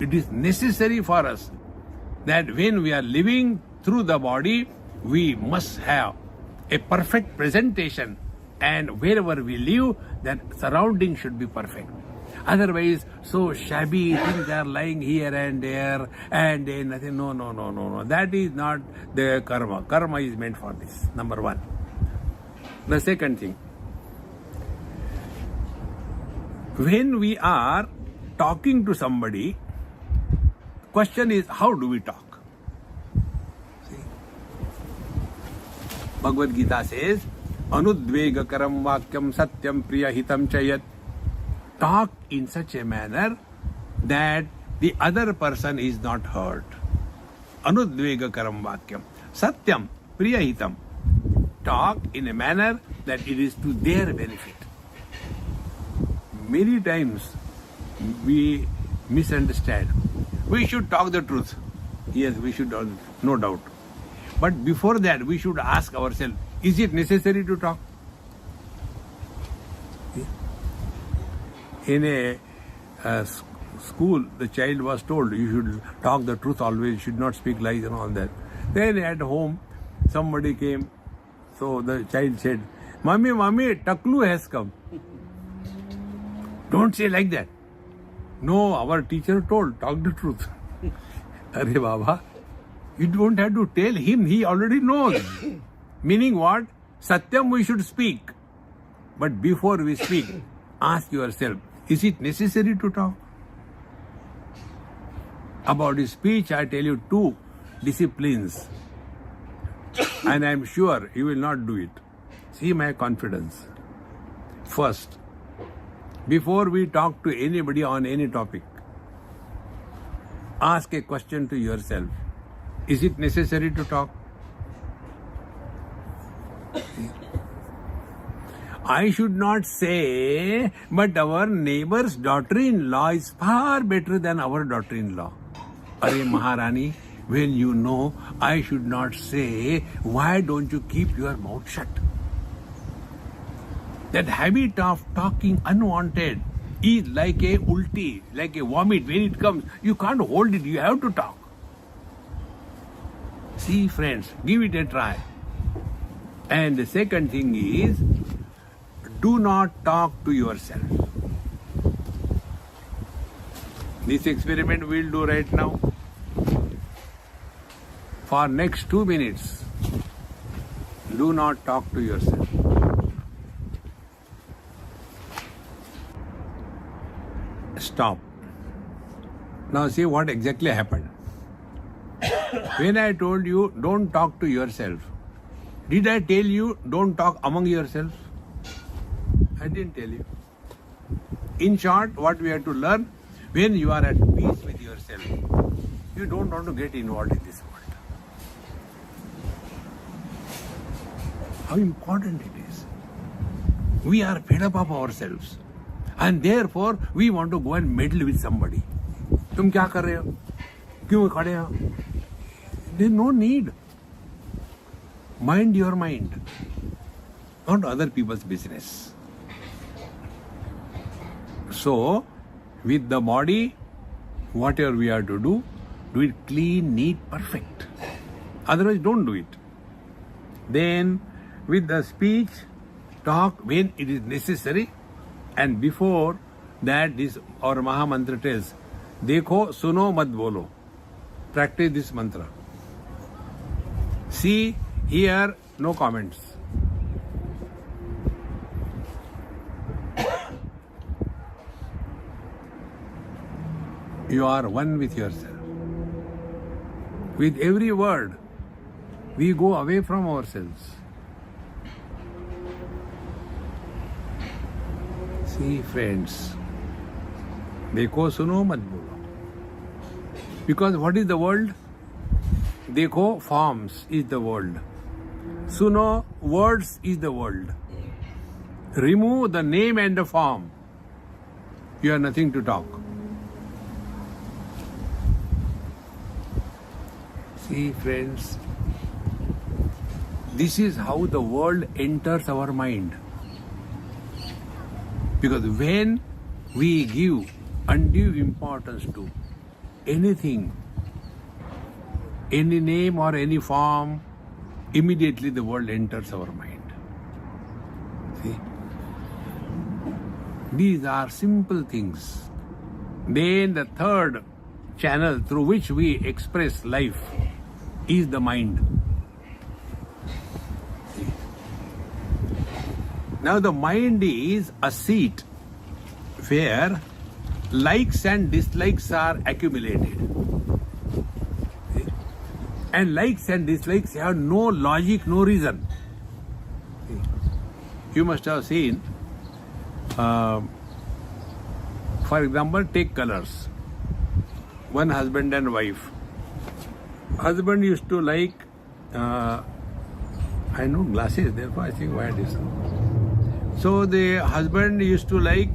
it is necessary for us that when we are living through the body, we must have a perfect presentation, and wherever we live, that surrounding should be perfect. Otherwise, so shabby things are lying here and there, and nothing. No. That is not the karma. Karma is meant for this. Number one. The second thing, when we are talking to somebody, question is, how do we talk? Bhagavad Gita says, Anudvegakaram vakyam satyam priyahitam chayat. Talk in such a manner that the other person is not hurt. Anudvegakaram vakyam satyam priyahitam. Talk in a manner that it is to their benefit. Many times we misunderstand. We should talk the truth. Yes, we should, no doubt. But before that, we should ask ourselves, is it necessary to talk? In a school, the child was told, you should talk the truth always, you should not speak lies and all that. Then at home, somebody came, so the child said, Mommy, Taklu has come. Don't say like that. No, our teacher told, talk the truth. Arey Baba, you don't have to tell him, he already knows. Meaning what? Satyam we should speak. But before we speak, ask yourself, is it necessary to talk? About his speech, I tell you 2 disciplines. And I am sure you will not do it. See my confidence. First, before we talk to anybody on any topic, ask a question to yourself. Is it necessary to talk? I should not say, but our neighbor's daughter-in-law is far better than our daughter-in-law. Arey Maharani, when you know I should not say, why don't you keep your mouth shut? That habit of talking unwanted is like a ulti, like a vomit. When it comes, you can't hold it, you have to talk. See friends, give it a try. And the second thing is, do not talk to yourself. This experiment we'll do right now. For next 2 minutes, do not talk to yourself. Stop. Now see what exactly happened. When I told you don't talk to yourself, did I tell you don't talk among yourselves? I didn't tell you. In short, what we have to learn, when you are at peace with yourself, you don't want to get involved in this world. How important it is. We are fed up of ourselves. And therefore, we want to go and meddle with somebody. तुम क्या कर रहे हो? क्यों खड़े हो? There is no need. Mind your mind, not other people's business. So, with the body, whatever we are to do it clean, neat, perfect. Otherwise, don't do it. Then, with the speech, talk when it is necessary. And before that, this our Maha Mantra tells, Dekho, suno, mat bolo. Practice this mantra. See, here, no comments. You are one with yourself. With every word, we go away from ourselves. See, friends, देखो सुनो मत बोलो. Because what is the world? देखो, forms is the world. Suno, words is the world. Remove the name and the form. You have nothing to talk. See, friends, this is how the world enters our mind. Because when we give undue importance to anything, any name or any form, immediately the world enters our mind. See? These are simple things. Then the third channel through which we express life is the mind. See? Now the mind is a seat where likes and dislikes are accumulated. See? And likes and dislikes have no logic, no reason. See? You must have seen, for example, take colors. One husband and wife. Husband used to like, I know glasses, therefore I think why it is so. So the husband used to like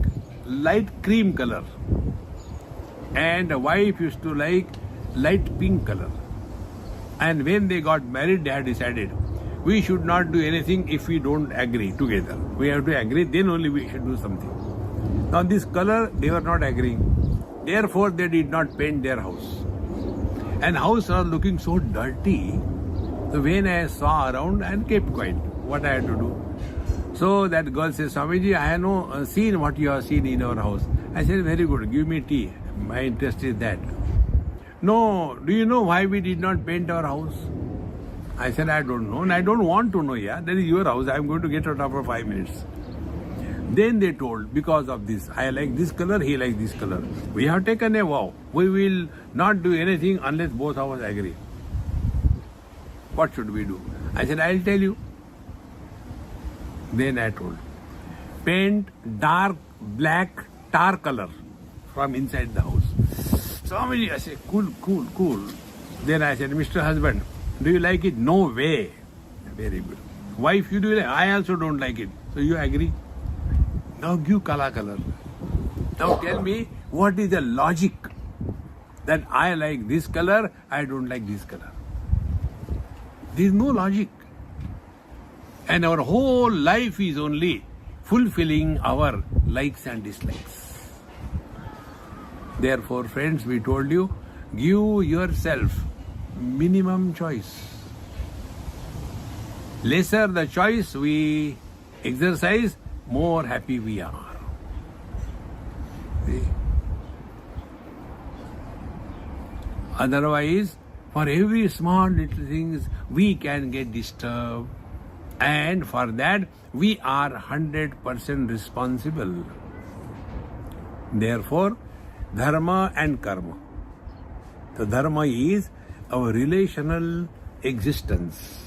light cream color, and the wife used to like light pink color. And when they got married, they had decided, we should not do anything if we don't agree together. We have to agree, then only we should do something. Now this color, they were not agreeing. Therefore, they did not paint their house. And house was looking so dirty. So when I saw around and kept quiet, what I had to do. So that girl says, Swamiji, I have no seen what you have seen in our house. I said, very good, give me tea. My interest is that. No, do you know why we did not paint our house? I said, I don't know, and I don't want to know, yeah. That is your house, I am going to get out after 5 minutes. Then they told, because of this, I like this color, he likes this color. We have taken a vow. We will not do anything unless both of us agree. What should we do? I said, I'll tell you. Then I told, paint dark black tar color from inside the house. Swamiji, I said, cool. Then I said, Mr. Husband, do you like it? No way. Very good. Wife, you do like? I also don't like it. So you agree? Now give kala color. Now tell me, what is the logic that I like this color, I don't like this color? There is no logic. And our whole life is only fulfilling our likes and dislikes. Therefore, friends, we told you, give yourself minimum choice. Lesser the choice we exercise, more happy we are. See? Otherwise, for every small little things, we can get disturbed. And for that, we are 100% responsible. Therefore, dharma and karma. The dharma is our relational existence.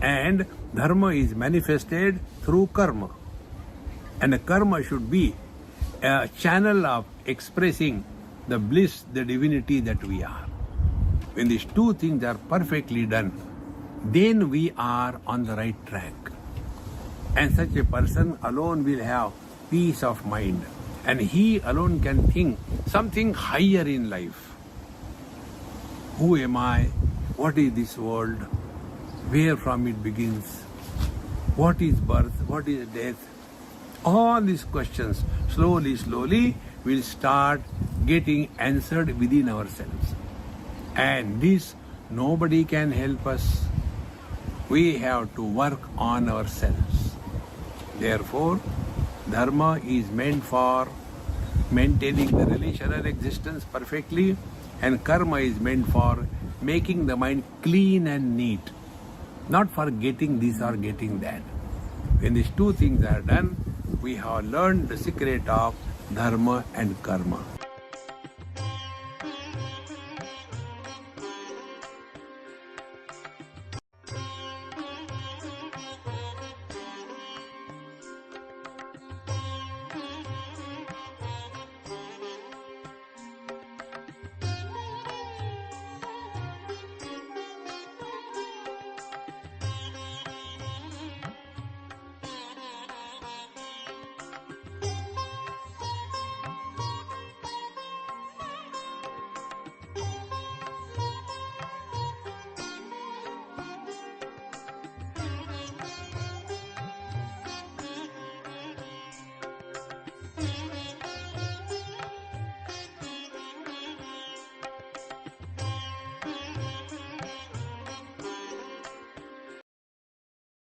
And dharma is manifested through karma. And the karma should be a channel of expressing the bliss, the divinity that we are. When these two things are perfectly done, then we are on the right track. And such a person alone will have peace of mind. And he alone can think something higher in life. Who am I? What is this world? Where from it begins? What is birth? What is death? All these questions slowly will start getting answered within ourselves. And this nobody can help us. We have to work on ourselves. Therefore, dharma is meant for maintaining the relational existence perfectly, and karma is meant for making the mind clean and neat, not for getting this or getting that. When these two things are done, we have learned the secret of dharma and karma.